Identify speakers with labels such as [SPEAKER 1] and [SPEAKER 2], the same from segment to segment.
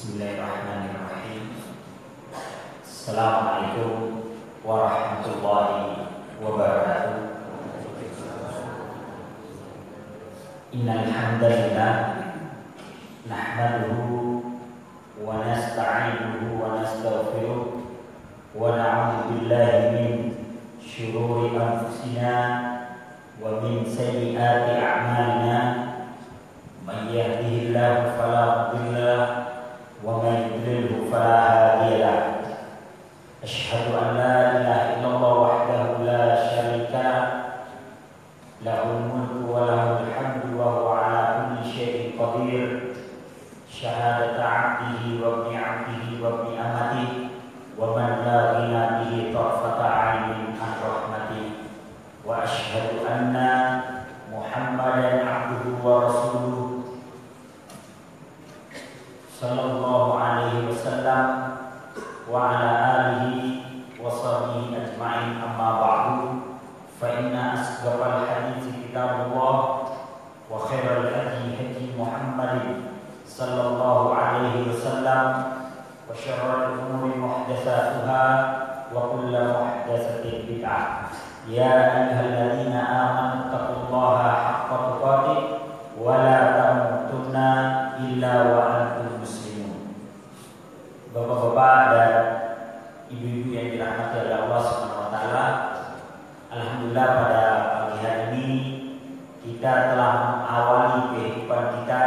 [SPEAKER 1] Bismillahirrahmanirrahim. Assalamualaikum warahmatullahi wabarakatuh. Innal hamdalillah nahmaduhu wa nasta'inuhu wa nastaghfiruh wa na'udzu billahi min syururi anfusina wa min sayyiati a'malina. Man yahdihillahu fala mudilla wa man yudlilhu fala hadiya lahu. Asyhadu an la ilaha illallah wahdahu la syarika lahu, lahul mulku wa lahul hamdu wa huwa ala kulli syai'in qadir. Syahadata 'abdihi wa ibni 'abdihi wa ibni amatihi wa man la ghina bihi tarfata 'ainin an rahmatihi. Wa asyhadu anna Muhammadan 'abduhu wa rasuluhu sallallahu alaihi wasallam wa ala alihi wa sahbihi ajma'in, amma ba'du. Fa inna asdaqal hadithi kitabullah wa khairal hadi hadi Muhammadin sallallahu alaihi wasallam wa syarrul umuri muhdatsatuha wa kullu muhdatsatin bid'ah. Ya ayyuhalladzina amanu taqullaha haqqa tuqatih wa la tamutunna illa wa antum muslimun. Bapak-bapak dan ibu-ibu yang dirahmati oleh Allah Subhanahu wa taala, alhamdulillah pada pagi hari ini kita telah mengawali kehidupan kita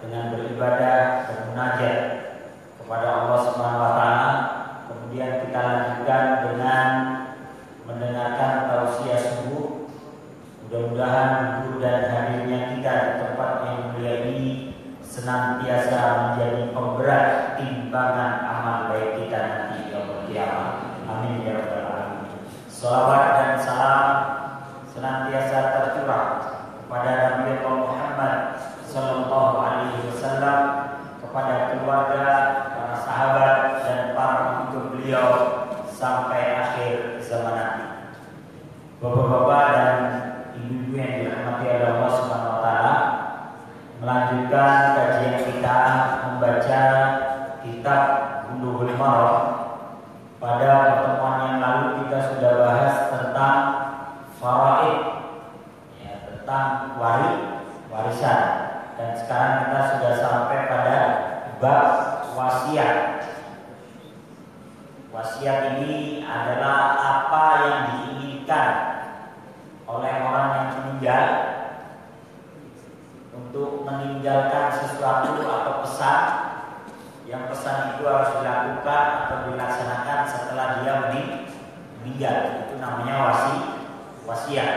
[SPEAKER 1] dengan beribadah dan munajat kepada Allah Subhanahu wa taala. Kemudian kita lanjutkan dengan mendengarkan tausiah subuh. Mudah-mudahan hibur dan hadirnya kita di tempat yang mulia ini senantiasa menjadi pemberat timbangan amal baik kita nanti di yaumul qiyamah. Amin ya rabbal alamin. Shalawat dan salam senantiasa tercurah kepada Nabi Muhammad sallallahu alaihi wasallam, kepada keluarga, para sahabat dan para pengikut beliau sampai akhir zaman nanti. Bapak-bapak dan ibu-ibu yang dirahmati oleh Allah Subhanahu wa taala, melanjutkan kajian kita membaca kitab Bulughul Maram. Pada pertemuan yang lalu kita sudah bahas tentang faraid, ya, tentang warisan, dan sekarang kita sudah sampai pada bab wasiat. Wasiat ini adalah apa yang diinginkan oleh orang yang meninggal untuk meninggalkan sesuatu atau pesan, yang pesan itu harus dilakukan atau dilaksanakan setelah dia meninggal. Itu namanya wasiat.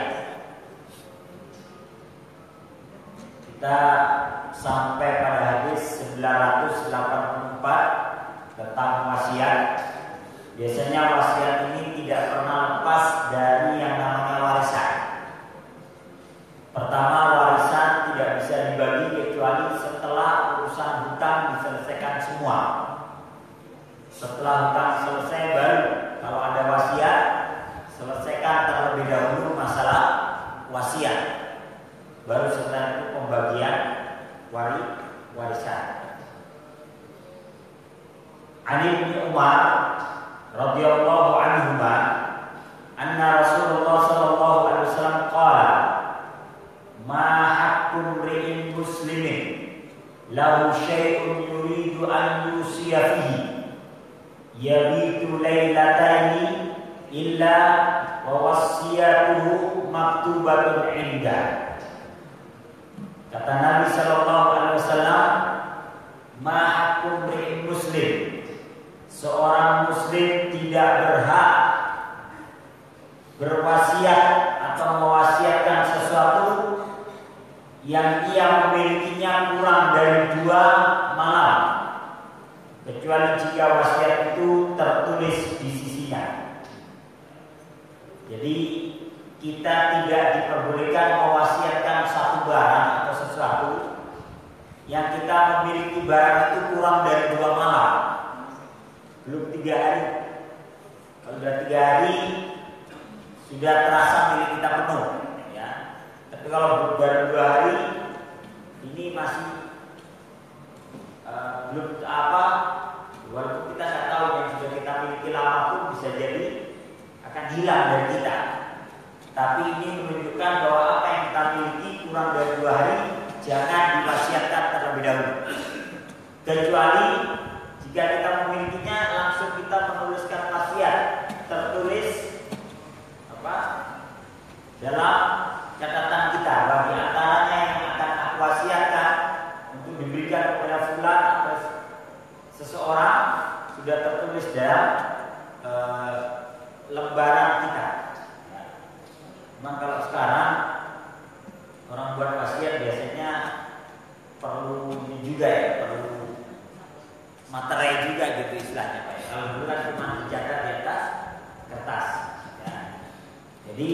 [SPEAKER 1] Kita sampai pada hadis 984 tentang wasiat. Biasanya wasiat ini tidak pernah lepas dari yang namanya warisan. Pertama, warisan tidak bisa dibagi kecuali setelah urusan hutang diselesaikan semua. Setelah hutang selesai, baru kalau ada wasiat, selesaikan terlebih dahulu masalah wasiat. Baru setelah itu pembagian warisan. Ali bin Umar radhiyallahu anhuma anna Rasulullah sallallahu alaihi wasallam qala ma haqqu imri'in muslimin lahu syai'un yuridu an yusiya fihi yabitu lailataini illa wa wasiyatuhu maktubatun inda. Kata Nabi sallallahu alaihi wasallam, ma haqqu imri'in muslim, seorang muslim tidak berhak berwasiat atau mewasiatkan sesuatu yang ia memilikinya kurang dari 2 malam, kecuali jika wasiat itu tertulis di sisinya. Jadi kita tidak diperbolehkan mewasiatkan satu barang atau sesuatu yang kita memiliki barang itu kurang dari 2 malam, belum 3 hari. Kalau sudah 3 hari sudah terasa milik kita penuh, ya. Tapi kalau baru 2 hari ini masih belum apa hilang dari kita. Tapi ini menunjukkan bahwa apa yang kita miliki kurang dari 2 hari jangan diwasiatkan terlebih dahulu. Kecuali jika kita memilikinya langsung kita menuliskan wasiat tertulis dalam catatan kita bagi antaranya yang akan aku wasiatkan untuk diberikan kepada fulan atau seseorang sudah tertulis dalam lembaran kita. Memang kalau sekarang orang buat wasiat biasanya perlu ini juga ya, perlu materai juga gitu istilahnya Pak. Kalau dulu kan cuma dicatat di atas kertas. Ya. Jadi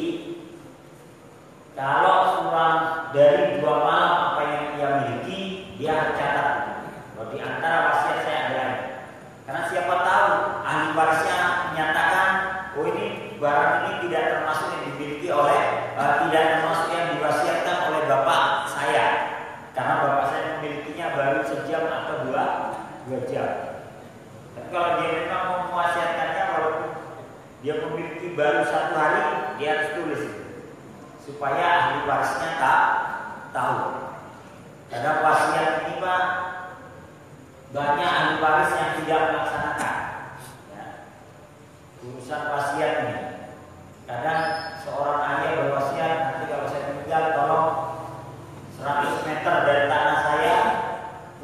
[SPEAKER 1] kalau kurang dari 2 malam apa yang ia miliki, dia harus catat. Kalau di antara wasiat saya adalah ini. Karena siapa tahu ahli warisnya menyatakan, oh ini barang ini tidak termasuk yang dimiliki oleh, tidak termasuk yang diwasiatkan oleh bapak saya. Karena bapak saya memilikinya baru sejam atau 2 jam. Tapi kalau dia memang mau mewasiatkannya, walaupun dia memiliki baru 1 hari, dia harus tulis supaya ahli warisnya tahu. Karena wasiat ini Pak, banyak ahli waris yang tidak melaksanakan ya, urusan wasiat ini. Kadang seorang ayah berwasiat, nanti kalau saya meninggal tolong 100 meter dari tanah saya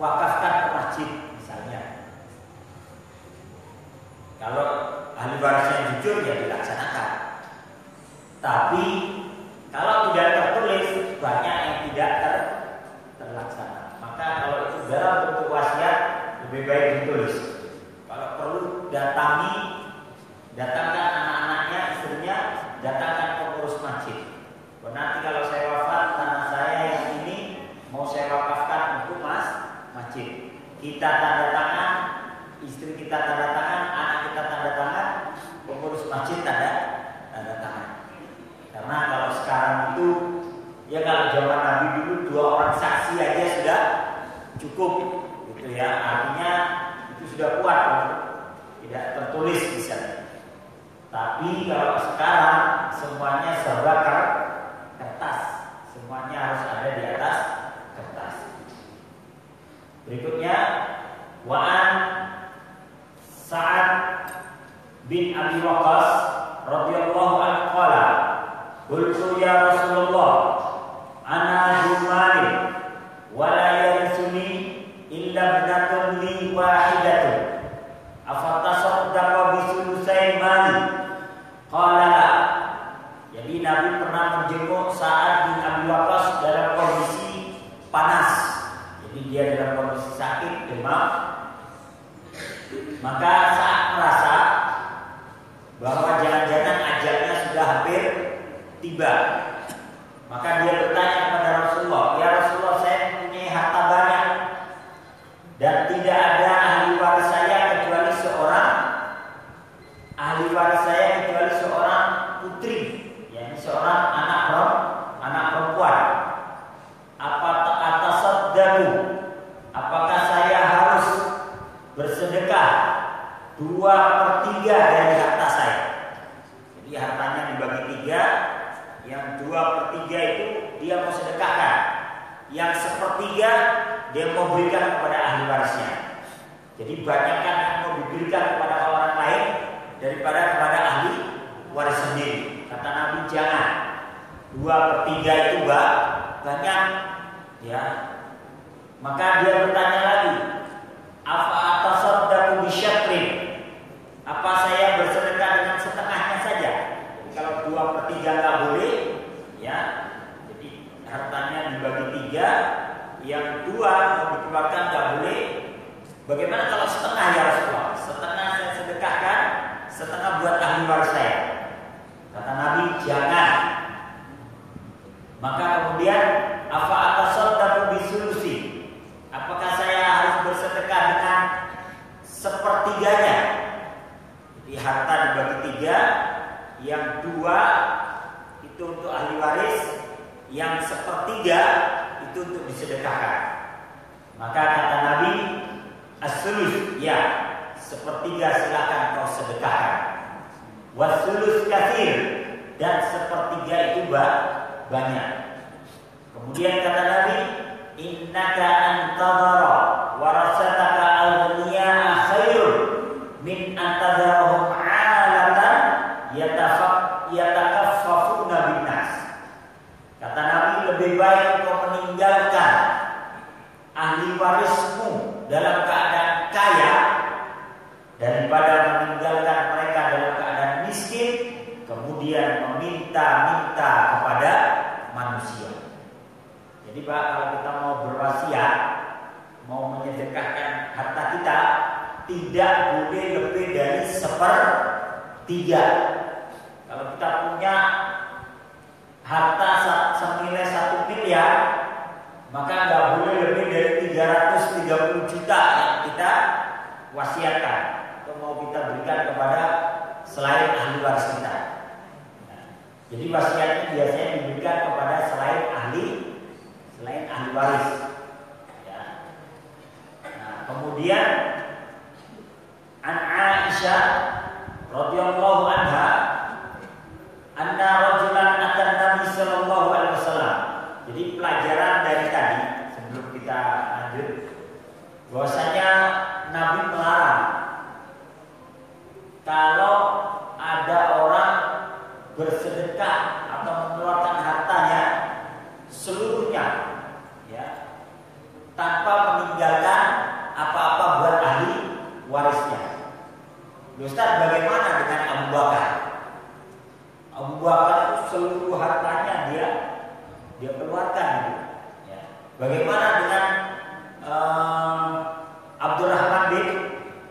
[SPEAKER 1] wakafkan ke masjid misalnya. Kalau ahli warisnya jujur ya dilaksanakan. Tapi kalau tidak tertulis banyak yang tidak terlaksana. Maka kalau itu dalam bentuk wasiat lebih baik ditulis. Kalau perlu datangkan anak-anaknya, istrinya, datangkan pengurus masjid. Nanti kalau saya wafat, tanah saya yang ini mau saya wakafkan untuk masjid. Kita tanda tangan, istri kita tanda tangan, anak kita tanda tangan, pengurus masjid tanda tangan. Karena kalau sekarang itu, ya kalau zaman Nabi dulu 2 orang saksi aja sudah cukup, gitu ya. Artinya itu sudah kuat, tidak tertulis misalnya. Tapi kalau sekarang semuanya serba kertas, semuanya harus ada di atas kertas. Berikutnya, Wa'an Sa'ad bin Abi Waqqas radhiyallahu anhu qala qultu ya Rasulullah ana jumali wa la yarsuni illa ibnatun li wahidatun afatasaddaqa bi sulusai mali qala la. Jadi Nabi pernah menjenguk Sa'ad bin Abi Waqqas dalam kondisi panas. Jadi dia dalam kondisi sakit, demam. Maka saat merasa bahwa jangan-jangan ajalnya sudah hampir tiba, maka dia bertanya kepada Rasulullah, ya Rasulullah, saya mempunyai harta banyak dan tidak ada ahli waris saya kecuali seorang putri, yakni seorang anak perempuan. Apakah saya harus bersedekah 2/3 dari harta saya? Jadi hartanya dibagi 3, yang 2/3 itu dia mau sedekahkan, yang 1/3 dia mau berikan kepada ahli warisnya. Jadi banyakkan yang mau diberikan kepada orang lain daripada kepada ahli waris sendiri. Kata Nabi jangan, 2/3 itu banyak ya. Maka dia bertanya lagi, apa atasaddaqu bisyatrin? Apa saya bersedekah dengan setengahnya saja? Jadi kalau 2/3 nggak boleh, ya. Jadi hartanya dibagi 3, yang 2 mau dikeluarkan nggak boleh. Bagaimana kalau setengah ya Rasulullah? Setengah saya sedekahkan, setengah buat ahli waris saya. Kata Nabi jangan. Maka kemudian apa atasaddaqu bisulusi? Apakah saya harus bersedekah dengan 1/3-nya? Jadi harta dibagi 3, yang 2 itu untuk ahli waris, yang 1/3 itu untuk disedekahkan. Maka kata Nabi, as-sulus, ya, 1/3 silakan kau sedekahkan. wasulus katsir, dan sepertiga itu banyak. Kemudian kata Nabi, innaka antadhara warasataka al-dunya khairun min antadharahum 'alatan yatakaffafuna binnas. Kata Nabi, lebih baik kau meninggalkan ahli warismu dalam keadaan kaya daripada meninggalkan mereka dalam keadaan miskin kemudian meminta-minta kepada manusia. Jadi Pak, kalau kita mau berwasiat, mau menyedekahkan harta kita, tidak boleh lebih dari 1/3. Kalau kita punya harta senilai 1 miliar, maka nggak boleh lebih dari 330 juta yang kita wasiatkan atau mau kita berikan kepada selain ahli waris kita. Jadi wasiatnya biasanya diberikan kepada selain ahli waris. Ya. Nah, kemudian an Aisyah radhiyallahu anha anna rajulan atan Nabi sallallahu alaihi wasallam. Jadi pelajaran dari tadi sebelum kita lanjut, bahwasanya Nabi melarang kalau ada orang bersedekah atau mengeluarkan hartanya seluruhnya, ya, tanpa meninggalkan apa-apa buat ahli warisnya. Ustaz, bagaimana dengan Abu Bakar? Abu Bakar itu seluruh hartanya dia keluarkan, gitu. Ya. Bagaimana dengan Abdurrahman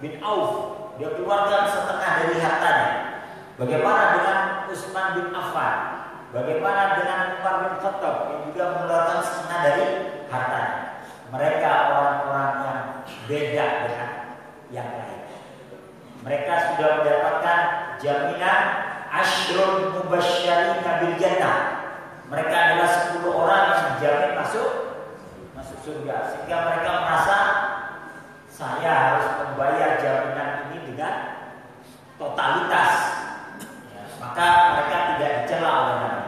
[SPEAKER 1] bin Auf? Dia keluarkan setengah dari hartanya. Bagaimana dengan Utsman bin Affan? Bagaimana dengan Umar bin Khattab yang juga mengeluarkan setengah dari hartanya? Mereka orang-orang yang beda dengan yang lain. Mereka sudah mendapatkan jaminan Asyrul Mubasysyirin bil Jannah. Mereka adalah 10 orang yang dijamin masuk surga. Sehingga mereka merasa saya harus membayar jaminan ini dengan totalitas. Ya, maka mereka tidak dicela oleh Nabi.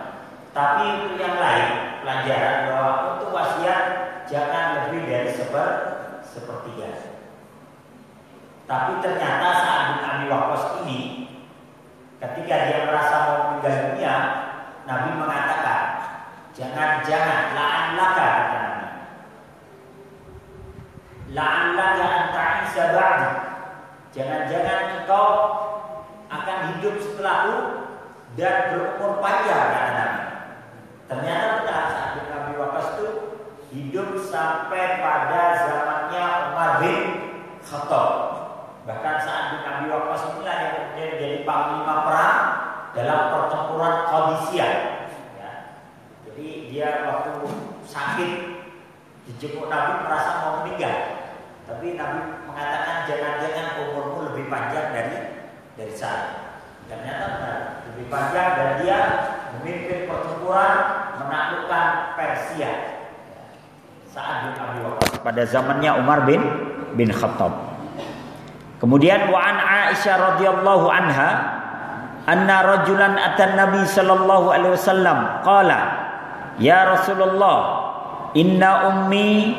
[SPEAKER 1] Tapi untuk yang lain, pelajaran bahwa untuk wasiat jangan lebih dari 1/3. Tapi ternyata Sa'ad bin Abi Waqqas ini ketika dia merasa mau meninggal dunia, Nabi mengatakan, jangan-jangan la'allaka, kata Nabi, la'allaka an ta'isa ba'di, jangan-jangan engkau akan hidup setelahku dan berumur panjang, kata Nabi. Ternyata benar, Sa'ad bin Abi Waqqas itu hidup sampai pada zamannya Umar bin Khattab. Bahkan Sa'ad bin Abi Waqqas inilah yang kemudian menjadi panglima perang dalam pertempuran Qadisiyah. Ya. Jadi dia waktu sakit dijenguk Nabi merasa mau meninggal, tapi Nabi mengatakan jangan-jangan umurmu lebih panjang dari saya. Ternyata benar, lebih panjang, dan dia memimpin pertempuran menaklukkan Persia. Sa'ad bin Abi Waqqas pada zamannya Umar bin Khattab. Kemudian wa an Aisyah radhiyallahu anha anna rajulan atan Nabi sallallahu alaihi wasallam qala ya Rasulullah inna ummi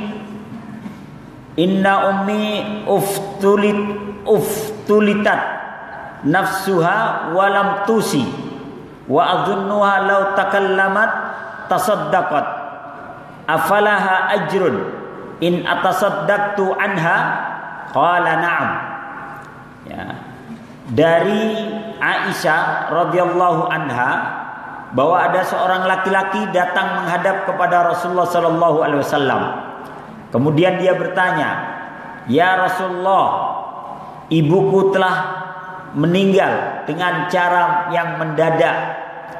[SPEAKER 1] uftulitat nafsuha wa lam tusi wa adhunnuha law takallamat tasaddaqat afalaha ajrun in atasaddaqtu anha qala na'am. Ya. Dari Aisyah radhiyallahu anha bahwa ada seorang laki-laki datang menghadap kepada Rasulullah sallallahu alaihi wasallam. Kemudian dia bertanya, "Ya Rasulullah, ibuku telah meninggal dengan cara yang mendadak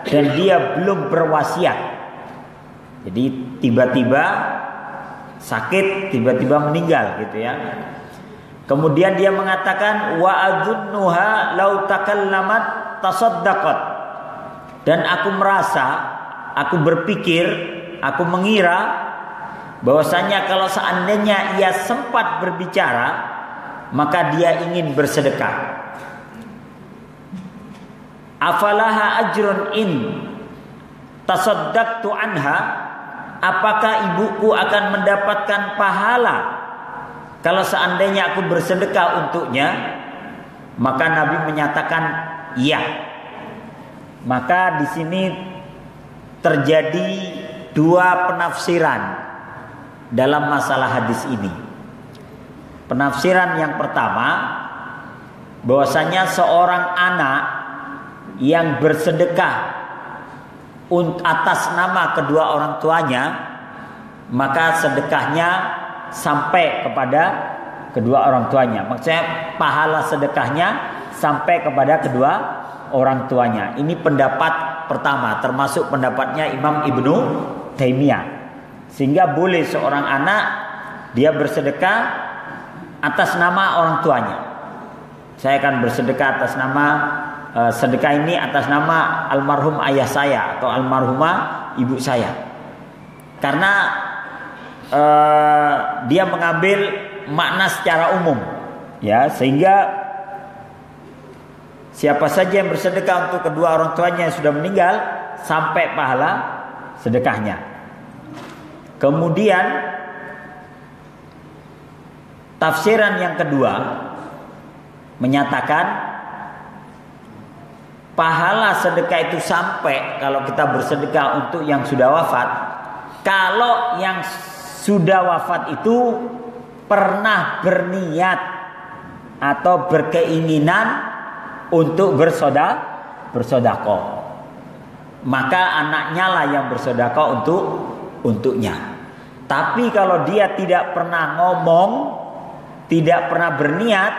[SPEAKER 1] dan dia belum berwasiat." Jadi tiba-tiba sakit, tiba-tiba meninggal gitu ya. Kemudian dia mengatakan wa adzunnuha law takallamat tasaddaqat, dan aku merasa, aku berpikir, aku mengira bahwasanya kalau seandainya ia sempat berbicara maka dia ingin bersedekah. Afalaha ajrun in tasaddaqtu anha, apakah ibuku akan mendapatkan pahala kalau seandainya aku bersedekah untuknya? Maka Nabi menyatakan iya. Maka di sini terjadi dua penafsiran dalam masalah hadis ini. Penafsiran yang pertama, bahwasanya seorang anak yang bersedekah atas nama kedua orang tuanya, maka sedekahnya sampai kepada kedua orang tuanya. Maksudnya pahala sedekahnya sampai kepada kedua orang tuanya. Ini pendapat pertama, termasuk pendapatnya Imam Ibnu Taimiyah. Sehingga boleh seorang anak dia bersedekah atas nama orang tuanya. Saya akan bersedekah atas nama sedekah ini atas nama almarhum ayah saya atau almarhumah ibu saya. Karena dia mengambil makna secara umum, ya, sehingga siapa saja yang bersedekah untuk kedua orang tuanya yang sudah meninggal sampai pahala sedekahnya. Kemudian tafsiran yang kedua menyatakan pahala sedekah itu sampai kalau kita bersedekah untuk yang sudah wafat, kalau yang sudah wafat itu pernah berniat atau berkeinginan untuk bersedekah, maka anaknya lah yang bersedekah untuknya. Tapi kalau dia tidak pernah ngomong, tidak pernah berniat,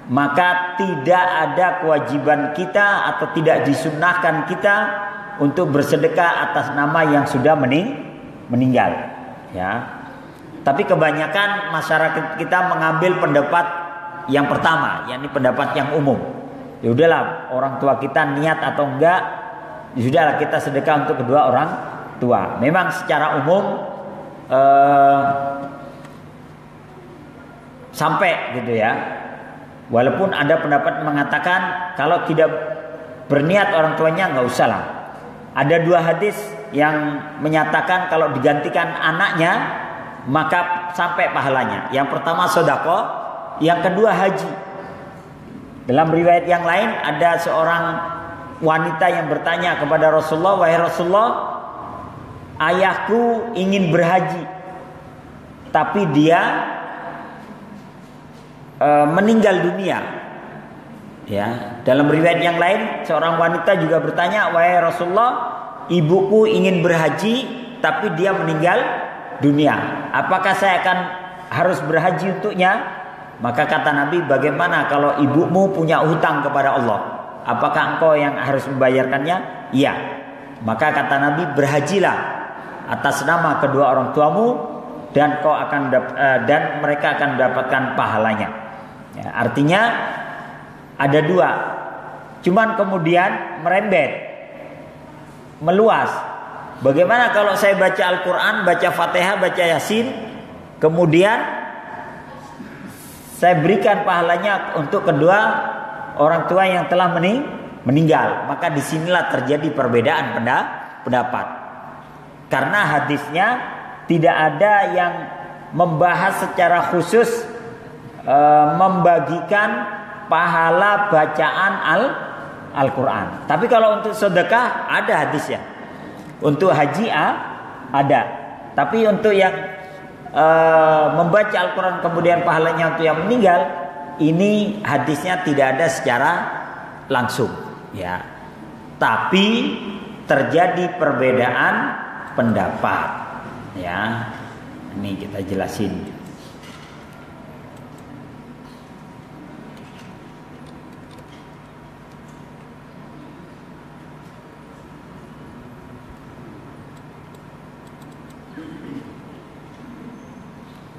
[SPEAKER 1] maka tidak ada kewajiban kita atau tidak disunnahkan kita untuk bersedekah atas nama yang sudah meninggal, ya. Tapi kebanyakan masyarakat kita mengambil pendapat yang pertama, yakni pendapat yang umum. Ya udahlah, orang tua kita niat atau enggak, ya sudahlah kita sedekah untuk kedua orang tua. Memang secara umum sampai gitu ya. Walaupun ada pendapat mengatakan kalau tidak berniat orang tuanya nggak usah lah. Ada dua hadis yang menyatakan kalau digantikan anaknya maka sampai pahalanya. Yang pertama sedekah, yang kedua haji. Dalam riwayat yang lain ada seorang wanita yang bertanya kepada Rasulullah, "Wahai Rasulullah, ayahku ingin berhaji, tapi dia meninggal dunia." Ya, dalam riwayat yang lain seorang wanita juga bertanya, "Wahai Rasulullah, ibuku ingin berhaji tapi dia meninggal dunia. Apakah saya akan harus berhaji untuknya?" Maka kata Nabi, "Bagaimana kalau ibumu punya hutang kepada Allah? Apakah engkau yang harus membayarkannya?" "Iya." Maka kata Nabi, "Berhajilah atas nama kedua orang tuamu dan kau akan dan mereka akan mendapatkan pahalanya." Ya, artinya ada dua. Cuman kemudian merembet, meluas. Bagaimana kalau saya baca Al-Quran, baca Fatihah, baca Yasin, kemudian saya berikan pahalanya untuk kedua orang tua yang telah meninggal? Maka disinilah terjadi perbedaan pendapat. Karena hadisnya tidak ada yang membahas secara khusus membagikan pahala bacaan Al-Quran. Tapi kalau untuk sedekah ada hadisnya. Untuk haji ada. Tapi untuk yang membaca Al-Quran kemudian pahalanya untuk yang meninggal, ini hadisnya tidak ada secara langsung, ya. Tapi terjadi perbedaan pendapat, ya. Ini kita jelasin.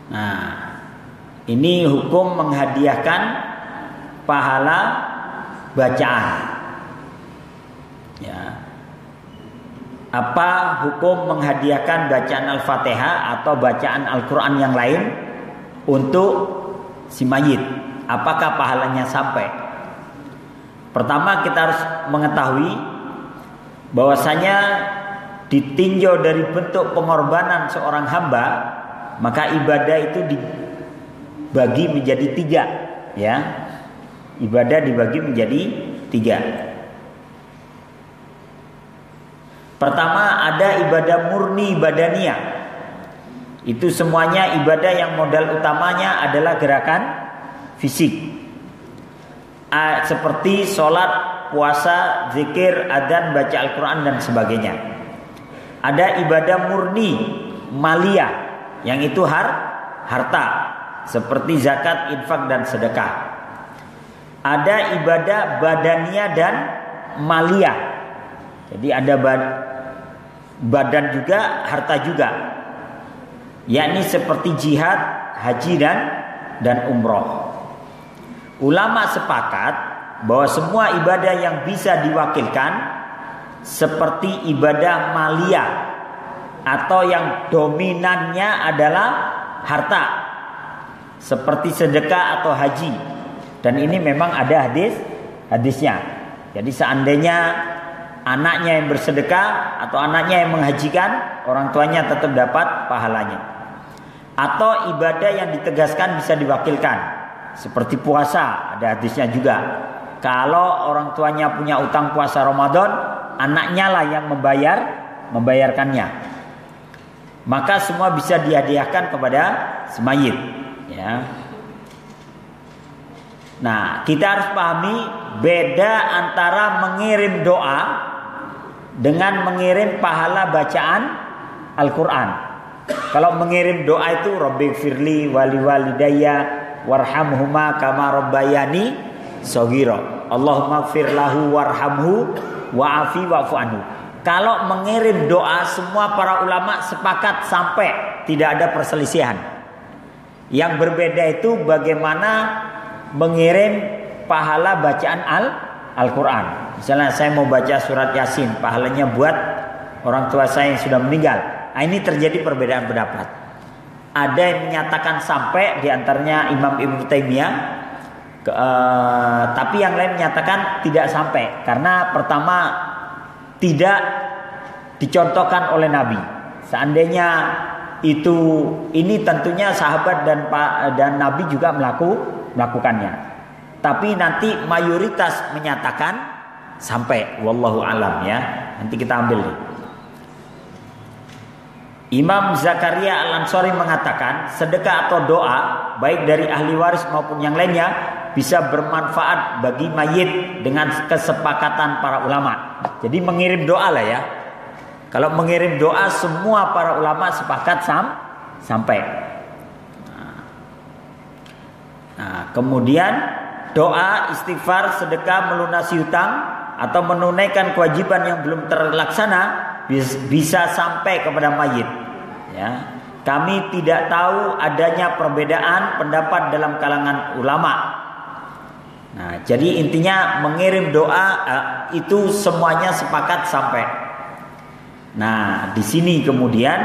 [SPEAKER 1] Nah, ini hukum menghadiahkan pahala bacaan. Ya. Apa hukum menghadiahkan bacaan Al-Fatihah atau bacaan Al-Quran yang lain untuk si mayit? Apakah pahalanya sampai? Pertama kita harus mengetahui bahwasanya ditinjau dari bentuk pengorbanan seorang hamba, maka ibadah itu dibagi menjadi 3, ya. Ibadah dibagi menjadi 3. Pertama ada ibadah murni badaniyah. Itu semuanya ibadah yang modal utamanya adalah gerakan fisik. Seperti sholat, puasa, zikir, adzan, baca Al-Quran dan sebagainya. Ada ibadah murni maliyah, yang itu harta, seperti zakat, infak dan sedekah. Ada ibadah badaniyah dan maliyah. Jadi ada badan juga, harta juga. Yakni seperti jihad, haji dan umroh. Ulama sepakat bahwa semua ibadah yang bisa diwakilkan seperti ibadah maliyah atau yang dominannya adalah harta, seperti sedekah atau haji. Dan ini memang ada hadisnya. Jadi seandainya anaknya yang bersedekah atau anaknya yang menghajikan, orang tuanya tetap dapat pahalanya. Atau ibadah yang ditegaskan bisa diwakilkan, seperti puasa, ada hadisnya juga. Kalau orang tuanya punya utang puasa Ramadan, anaknya lah yang membayarkannya. Maka semua bisa dihadiahkan kepada semayit, ya. Nah, kita harus pahami beda antara mengirim doa dengan mengirim pahala bacaan Al-Quran. Kalau mengirim doa itu Rabbighfirli wali walidayya warhamhuma kama rabbayani shaghira. Allahumma ighfir lahu warhamhu wa'afi wa'fu anhu. Kalau mengirim doa, semua para ulama sepakat sampai, tidak ada perselisihan. Yang berbeda itu bagaimana mengirim pahala bacaan Al-Quran. Misalnya saya mau baca surat Yasin, pahalanya buat orang tua saya yang sudah meninggal. Nah, ini terjadi perbedaan pendapat. Ada yang menyatakan sampai, diantaranya Imam Ibnu Taimiyah, tapi yang lain menyatakan tidak sampai, karena pertama tidak dicontohkan oleh Nabi. Seandainya ini tentunya sahabat dan Nabi juga melakukannya. Tapi nanti mayoritas menyatakan sampai, wallahu alam, ya. Nanti kita ambil nih. Imam Zakaria Al-Ansari mengatakan sedekah atau doa baik dari ahli waris maupun yang lainnya bisa bermanfaat bagi mayit dengan kesepakatan para ulama. Jadi mengirim doa lah, ya. Kalau mengirim doa semua para ulama sepakat sampai. Nah, kemudian doa, istighfar, sedekah, melunasi hutang atau menunaikan kewajiban yang belum terlaksana bisa sampai kepada mayit, ya. Kami tidak tahu adanya perbedaan pendapat dalam kalangan ulama. Nah, jadi intinya mengirim doa itu semuanya sepakat sampai. Nah, di sini kemudian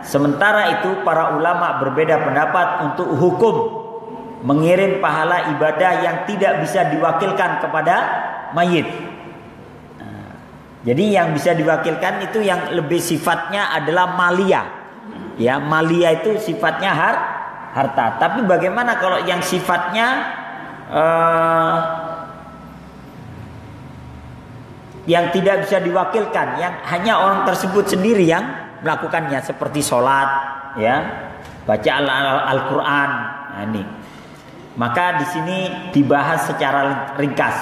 [SPEAKER 1] sementara itu para ulama berbeda pendapat untuk hukum mengirim pahala ibadah yang tidak bisa diwakilkan kepada mayit. Jadi yang bisa diwakilkan itu yang lebih sifatnya adalah maliyah. Ya, maliyah itu sifatnya harta. Tapi bagaimana kalau yang sifatnya yang tidak bisa diwakilkan, yang hanya orang tersebut sendiri yang melakukannya, seperti sholat, ya, baca Al-Quran. Nah, ini. Maka di sini dibahas secara ringkas.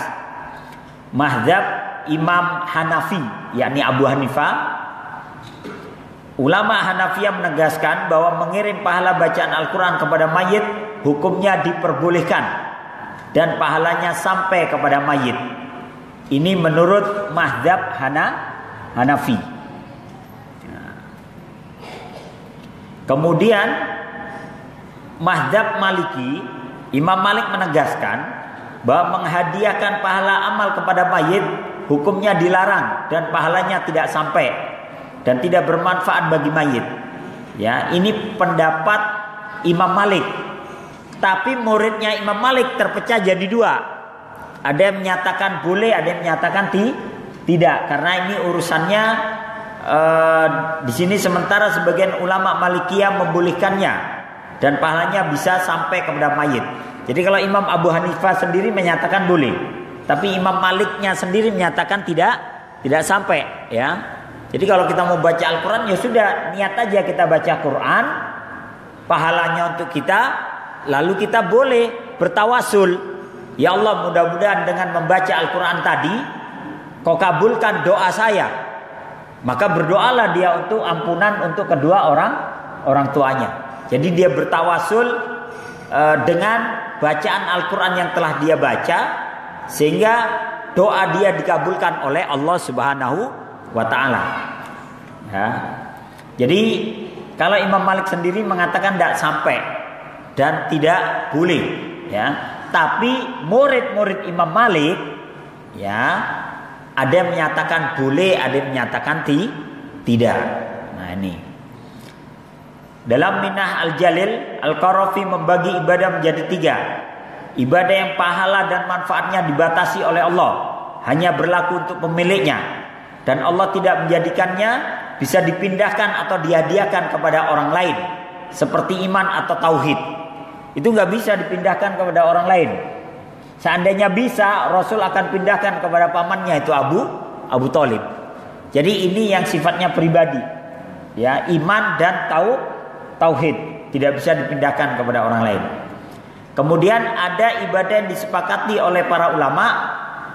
[SPEAKER 1] Mazhab Imam Hanafi, yakni Abu Hanifah. Ulama Hanafiyah menegaskan bahwa mengirim pahala bacaan Al-Quran kepada mayit hukumnya diperbolehkan dan pahalanya sampai kepada mayit. Ini menurut mazhab Hanafi. Kemudian mazhab Maliki, Imam Malik menegaskan bahwa menghadiahkan pahala amal kepada mayit hukumnya dilarang dan pahalanya tidak sampai dan tidak bermanfaat bagi mayit. Ya, ini pendapat Imam Malik. Tapi muridnya Imam Malik terpecah jadi dua. Ada yang menyatakan boleh, ada yang menyatakan tidak. Karena ini urusannya di sini sementara sebagian ulama Malikiyah membolehkannya dan pahalanya bisa sampai kepada mayit. Jadi kalau Imam Abu Hanifah sendiri menyatakan boleh, tapi Imam Maliknya sendiri menyatakan tidak sampai, ya. Jadi kalau kita mau baca Al-Quran, ya sudah, niat aja kita baca Quran, pahalanya untuk kita, lalu kita boleh bertawasul. Ya Allah, mudah-mudahan dengan membaca Al-Quran tadi Kau kabulkan doa saya. Maka berdoalah dia untuk ampunan untuk kedua orang tuanya. Jadi dia bertawasul dengan bacaan Al-Quran yang telah dia baca, sehingga doa dia dikabulkan oleh Allah Subhanahu wa ta'ala. Ya. Jadi kalau Imam Malik sendiri mengatakan tidak sampai dan tidak boleh, ya. Tapi murid-murid Imam Malik, ya, ada yang menyatakan boleh, ada yang menyatakan tidak. Nah ini. Dalam Minah Al-Jalil, Al-Qarafi membagi ibadah menjadi 3. Ibadah yang pahala dan manfaatnya dibatasi oleh Allah, hanya berlaku untuk pemiliknya, dan Allah tidak menjadikannya bisa dipindahkan atau dihadiahkan kepada orang lain, seperti iman atau tauhid. Itu nggak bisa dipindahkan kepada orang lain. Seandainya bisa, Rasul akan pindahkan kepada pamannya, itu Abu Thalib. Jadi ini yang sifatnya pribadi, ya, iman dan tauhid tidak bisa dipindahkan kepada orang lain. Kemudian ada ibadah yang disepakati oleh para ulama,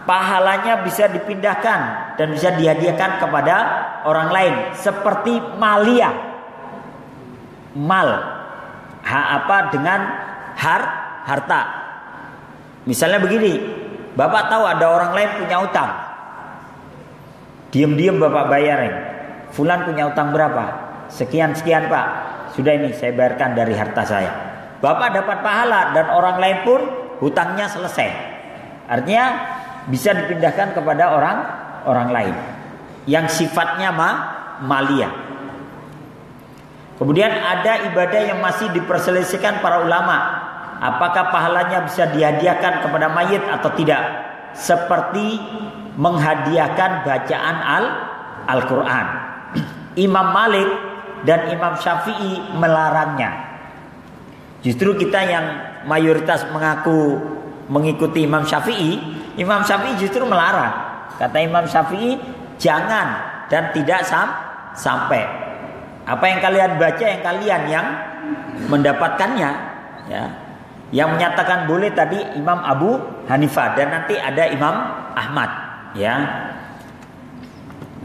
[SPEAKER 1] pahalanya bisa dipindahkan dan bisa dihadiahkan kepada orang lain, seperti maliyah, dengan harta. Misalnya begini, Bapak tahu ada orang lain punya utang, diam-diam Bapak bayarin. Fulan punya utang berapa? Sekian Pak. Sudah, ini saya bayarkan dari harta saya. Bapak dapat pahala dan orang lain pun hutangnya selesai. Artinya bisa dipindahkan kepada orang lain yang sifatnya maliyah. Kemudian ada ibadah yang masih diperselisihkan para ulama, apakah pahalanya bisa dihadiahkan kepada mayit atau tidak, seperti menghadiahkan bacaan Al-Quran. Imam Malik dan Imam Syafi'i melarangnya. Justru kita yang mayoritas mengaku mengikuti Imam Syafi'i justru melarang. Kata Imam Syafi'i, jangan dan tidak sampai. Apa yang kalian baca, yang kalian yang mendapatkannya, ya. Yang menyatakan boleh tadi Imam Abu Hanifah, dan nanti ada Imam Ahmad, ya.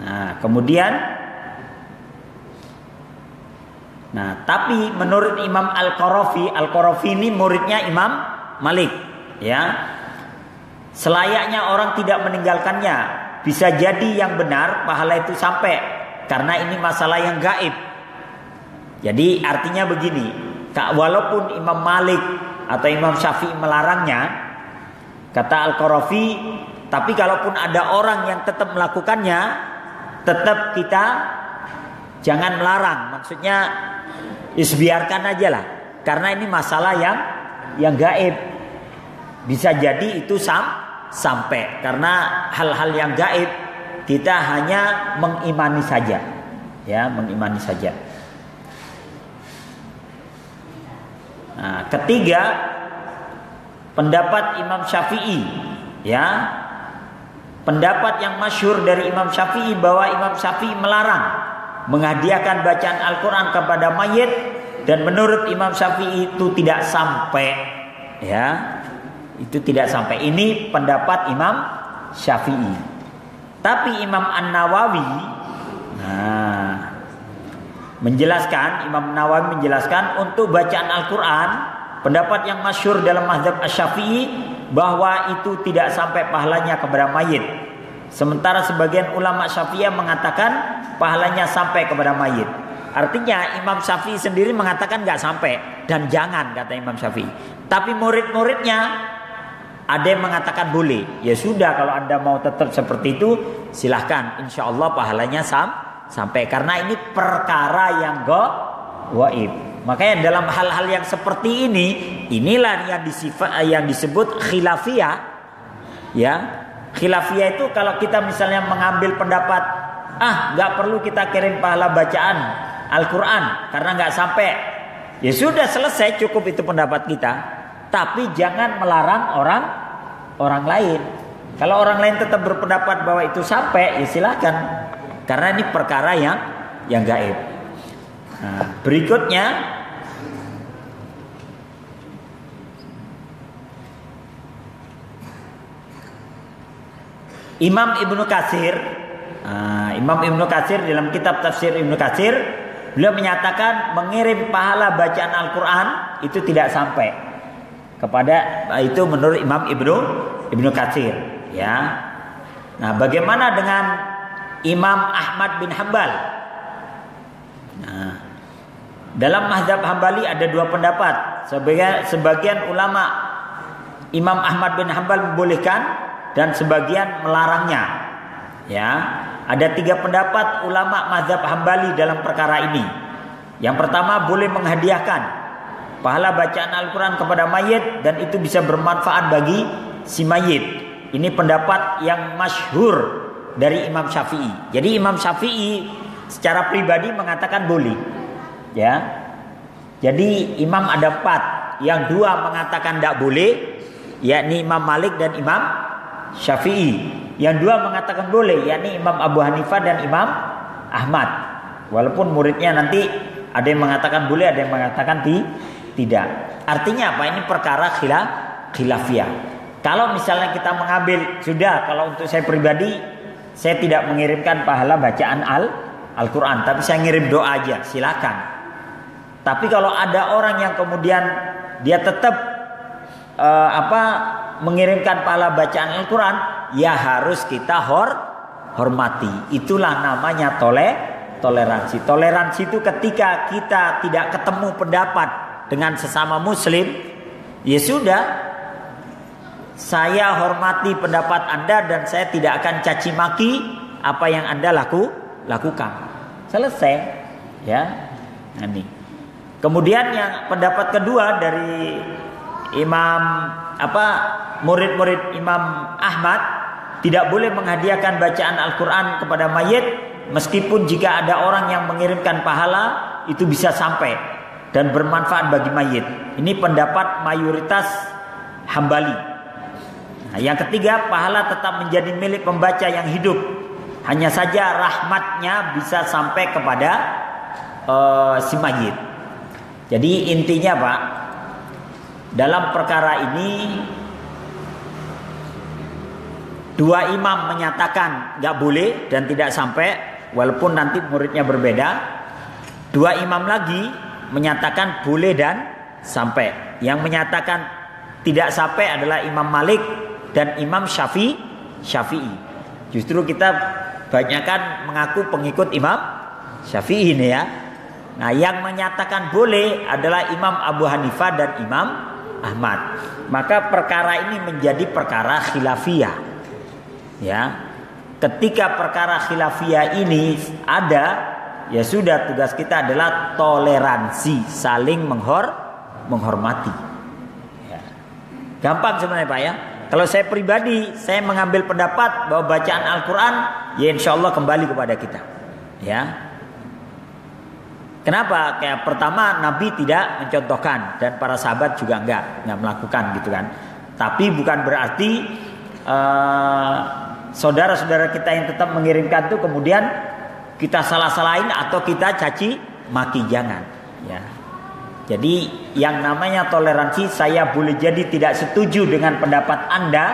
[SPEAKER 1] Nah, kemudian, tapi menurut Imam Al-Qarafi ini muridnya Imam Malik, ya. Selayaknya orang tidak meninggalkannya, bisa jadi yang benar pahala itu sampai, karena ini masalah yang gaib. Jadi artinya begini, walaupun Imam Malik atau Imam Syafi'i melarangnya, kata Al-Qarafi, tapi kalaupun ada orang yang tetap melakukannya, tetap kita jangan melarang. Maksudnya biarkan aja lah, karena ini masalah yang gaib. Bisa jadi itu sampai, karena hal-hal yang gaib kita hanya mengimani saja, ya, mengimani saja. Nah, ketiga, pendapat Imam Syafi'i, ya, pendapat yang masyhur dari Imam Syafi'i bahwa Imam Syafi'i melarang menghadiahkan bacaan Al-Quran kepada mayit, dan menurut Imam Syafi'i itu tidak sampai, ya, itu tidak sampai. Ini pendapat Imam Syafi'i. Tapi Imam An-Nawawi, Imam Nawawi menjelaskan untuk bacaan Al-Quran, pendapat yang masyhur dalam mazhab Asy-Syafi'i bahwa itu tidak sampai pahalanya kepada mayit. Sementara sebagian ulama Syafi'iyah mengatakan pahalanya sampai kepada mayit. Artinya Imam Syafi'i sendiri mengatakan nggak sampai dan jangan, kata Imam Syafi'i. Tapi murid-muridnya ada yang mengatakan boleh. Ya sudah, kalau Anda mau tetap seperti itu silahkan. Insya Allah pahalanya sampai, karena ini perkara yang gaib. Makanya dalam hal-hal yang seperti ini, inilah yang disebut khilafiyah, Ya, khilafiyah itu kalau kita misalnya mengambil pendapat, nggak perlu kita kirim pahala bacaan Al-Quran karena nggak sampai, ya sudah selesai, cukup itu pendapat kita. Tapi jangan melarang orang lain. Kalau orang lain tetap berpendapat bahwa itu sampai, ya silakan. Karena ini perkara yang gaib. Nah, berikutnya Imam Ibnu Katsir. Imam Ibnu Katsir dalam kitab tafsir Ibnu Katsir, beliau menyatakan mengirim pahala bacaan Al-Quran itu tidak sampai kepada, itu menurut Imam Ibnu Katsir. Ya. Nah, bagaimana dengan Imam Ahmad bin Hambal? Nah, dalam mazhab Hambali ada dua pendapat. Sebagian ulama Imam Ahmad bin Hambal membolehkan dan sebagian melarangnya. Ya, ada 3 pendapat ulama mazhab Hambali dalam perkara ini. Yang pertama, boleh menghadiahkan pahala bacaan Al-Quran kepada mayit dan itu bisa bermanfaat bagi si mayit. Ini pendapat yang masyhur dari Imam Syafi'i. Jadi Imam Syafi'i secara pribadi mengatakan boleh. Ya. Jadi imam ada 4, yang 2 mengatakan tidak boleh, yakni Imam Malik dan Imam Syafi'i. Yang 2 mengatakan boleh, yakni Imam Abu Hanifah dan Imam Ahmad. Walaupun muridnya nanti ada yang mengatakan boleh, ada yang mengatakan tidak. Artinya apa? Ini perkara khilafiyah. Kalau misalnya kita mengambil, sudah, kalau untuk saya pribadi, saya tidak mengirimkan pahala bacaan Al-Quran, tapi saya ngirim doa aja, silakan. Tapi kalau ada orang yang kemudian dia tetap mengirimkan pahala bacaan Al-Quran, ya harus kita hormati. Itulah namanya toleransi. Toleransi itu ketika kita tidak ketemu pendapat dengan sesama muslim, ya sudah, saya hormati pendapat Anda dan saya tidak akan caci maki apa yang Anda lakukan. Selesai, ya. Nah, ini. Kemudian yang pendapat kedua dari murid-murid Imam Ahmad, tidak boleh menghadiahkan bacaan Al-Quran kepada mayit, meskipun jika ada orang yang mengirimkan pahala itu bisa sampai dan bermanfaat bagi mayit. Ini pendapat mayoritas Hambali. Nah, yang ketiga, pahala tetap menjadi milik pembaca yang hidup. Hanya saja rahmatnya bisa sampai kepada si mayit. Jadi intinya Pak, dalam perkara ini 2 imam menyatakan nggak boleh dan tidak sampai, walaupun nanti muridnya berbeda. 2 imam lagi menyatakan boleh dan sampai. Yang menyatakan tidak sampai adalah Imam Malik dan Imam Syafi'i. Justru kita banyakkan mengaku pengikut Imam Syafi'i ini ya. Nah, yang menyatakan boleh adalah Imam Abu Hanifah dan Imam Ahmad. Maka perkara ini menjadi perkara khilafiyah. Ya. Ketika perkara khilafiyah ini ada, ya sudah, tugas kita adalah toleransi, saling menghormati. Ya. Gampang sebenarnya Pak ya. Kalau saya pribadi, saya mengambil pendapat bahwa bacaan Al-Quran, ya insya Allah kembali kepada kita. Ya. Kenapa? Kayak pertama, Nabi tidak mencontohkan dan para sahabat juga enggak melakukan gitu kan. Tapi bukan berarti saudara-saudara kita yang tetap mengirimkan itu kemudian kita salah-salahin atau kita caci maki, jangan. Ya. Jadi yang namanya toleransi, saya boleh jadi tidak setuju dengan pendapat Anda,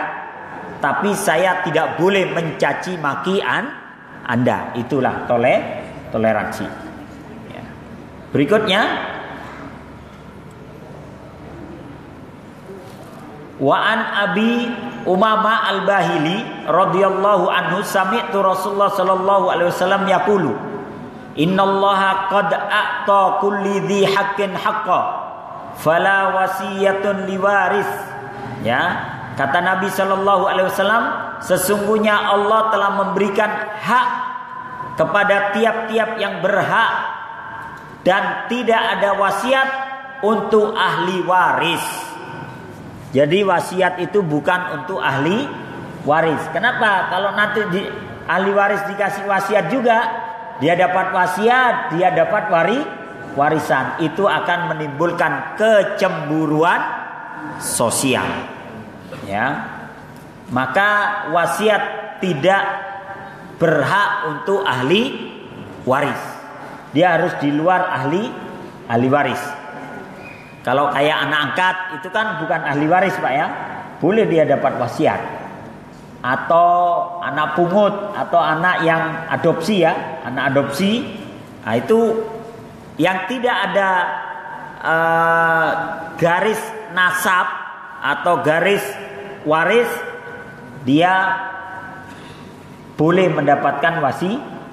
[SPEAKER 1] tapi saya tidak boleh mencaci maki Anda. Itulah toleransi. Ya. Berikutnya, wa an Abi Umamah Al-Bahili radhiyallahu anhu sami'tu Rasulullah sallallahu alaihi wasallam yaqulu innallaha qad a'ta kulli dhi haqqin haqqa fala wasiyatun liwaris. Ya, kata Nabi sallallahu alaihi wasallam, sesungguhnya Allah telah memberikan hak kepada tiap-tiap yang berhak dan tidak ada wasiat untuk ahli waris. Jadi wasiat itu bukan untuk ahli waris. Kenapa? Kalau nanti ahli waris dikasih wasiat juga, dia dapat wasiat, dia dapat warisan, itu akan menimbulkan kecemburuan sosial. Ya. Maka wasiat tidak berhak untuk ahli waris. Dia harus di luar ahli waris. Kalau kayak anak angkat itu kan bukan ahli waris, Pak ya. Boleh dia dapat wasiat. Atau anak pungut atau anak yang adopsi ya, anak adopsi. Nah, itu yang tidak ada garis nasab atau garis waris, dia boleh mendapatkan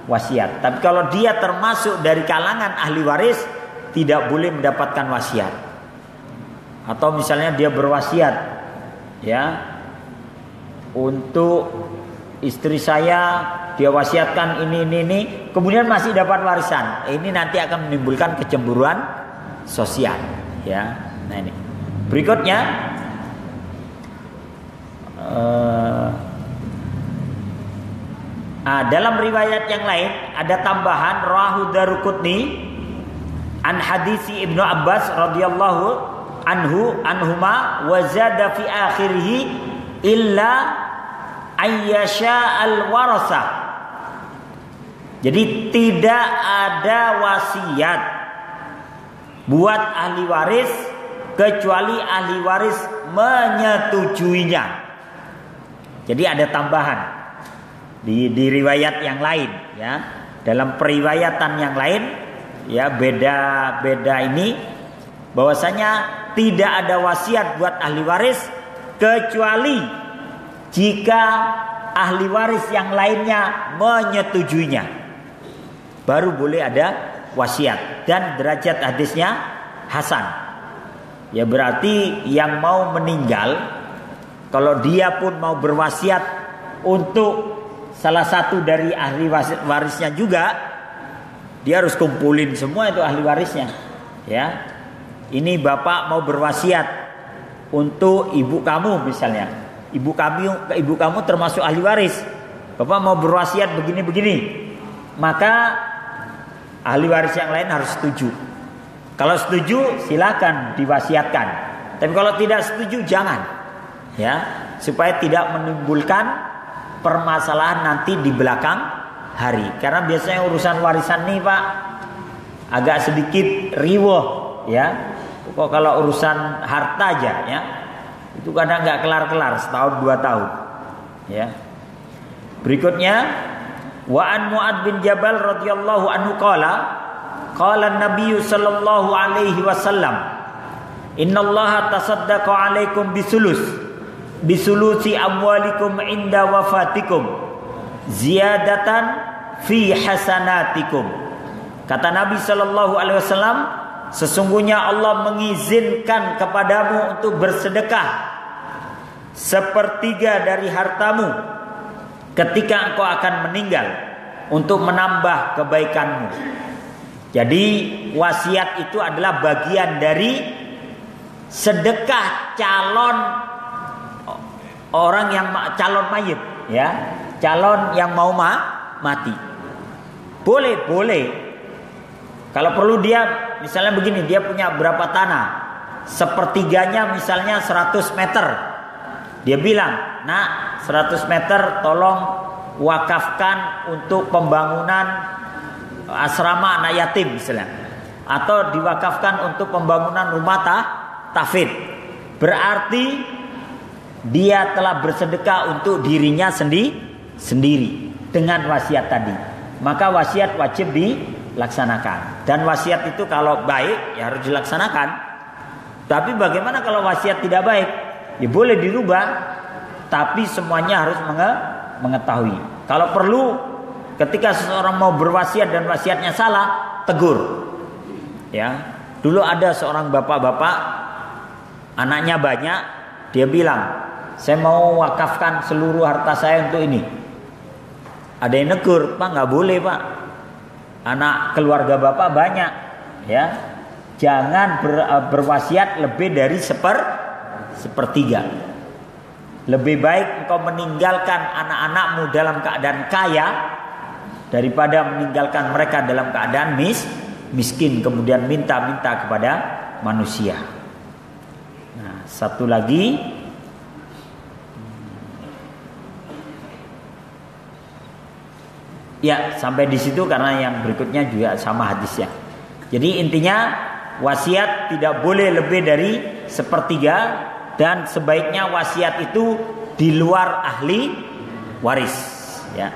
[SPEAKER 1] wasiat. Tapi kalau dia termasuk dari kalangan ahli waris, tidak boleh mendapatkan wasiat. Atau misalnya dia berwasiat, ya, untuk istri saya dia wasiatkan ini, kemudian masih dapat warisan. Ini nanti akan menimbulkan kecemburuan sosial, ya. Nah ini. Berikutnya dalam riwayat yang lain ada tambahan rawahu Daruqutni an hadisi Ibnu Abbas radhiyallahu anhuma wa zada fi akhirih illa ayyasha al-warasa. Jadi tidak ada wasiat buat ahli waris kecuali ahli waris menyetujuinya. Jadi ada tambahan di riwayat yang lain, ya. Dalam periwayatan yang lain, ya, beda ini bahwasanya tidak ada wasiat buat ahli waris kecuali jika ahli waris yang lainnya menyetujuinya, baru boleh ada wasiat. Dan derajat hadisnya hasan. Ya berarti yang mau meninggal, kalau dia pun mau berwasiat untuk salah satu dari ahli warisnya juga, dia harus kumpulin semua itu ahli warisnya. Ya, ini bapak mau berwasiat untuk ibu kamu misalnya. Ibu kamu termasuk ahli waris. Bapak mau berwasiat begini-begini. Maka ahli waris yang lain harus setuju. Kalau setuju silakan diwasiatkan. Tapi kalau tidak setuju jangan. Ya, supaya tidak menimbulkan permasalahan nanti di belakang hari. Karena biasanya urusan warisan nih, Pak, agak sedikit riweh, ya. Kok kalau urusan harta aja, ya, itu kadang nggak kelar-kelar, setahun 2 tahun, ya. Berikutnya, wa an Mu'ad bin Jabal radhiyallahu anhu qala Nabi sallallahu alaihi wasallam, innallaha tasaddaqa alaikum bisulusi amwalikum inda wafatikum ziyadatan fi hasanatikum. Kata Nabi sallallahu alaihi wasallam, sesungguhnya Allah mengizinkan kepadamu untuk bersedekah 1/3 dari hartamu ketika engkau akan meninggal untuk menambah kebaikanmu. Jadi wasiat itu adalah bagian dari sedekah calon orang yang calon mayit, ya, calon yang mau mati. Boleh. Kalau perlu dia misalnya begini, dia punya berapa tanah, 1/3 misalnya 100 meter. Dia bilang, nak 100 meter tolong wakafkan untuk pembangunan asrama anak yatim misalnya. Atau diwakafkan untuk pembangunan rumah tahfidz. Berarti dia telah bersedekah untuk dirinya sendiri dengan wasiat tadi. Maka wasiat wajib dilaksanakan. Dan wasiat itu kalau baik ya harus dilaksanakan. Tapi bagaimana kalau wasiat tidak baik? Ya boleh dirubah, tapi semuanya harus mengetahui. Kalau perlu, ketika seseorang mau berwasiat dan wasiatnya salah, tegur. Ya, dulu ada seorang bapak-bapak, anaknya banyak, dia bilang, saya mau wakafkan seluruh harta saya untuk ini. Ada yang negur, Pak, nggak boleh, Pak. Anak keluarga bapak banyak, ya. Jangan berwasiat lebih dari 1/3. Lebih baik engkau meninggalkan anak-anakmu dalam keadaan kaya daripada meninggalkan mereka dalam keadaan miskin kemudian minta-minta kepada manusia. Nah, satu lagi, ya sampai di situ karena yang berikutnya juga sama hadisnya. Jadi intinya wasiat tidak boleh lebih dari sepertiga, dan sebaiknya wasiat itu di luar ahli waris. Ya.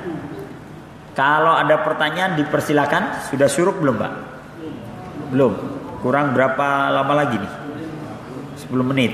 [SPEAKER 1] Kalau ada pertanyaan dipersilakan. Sudah syuruk belum, Pak? Belum. Kurang berapa lama lagi nih? 10 menit.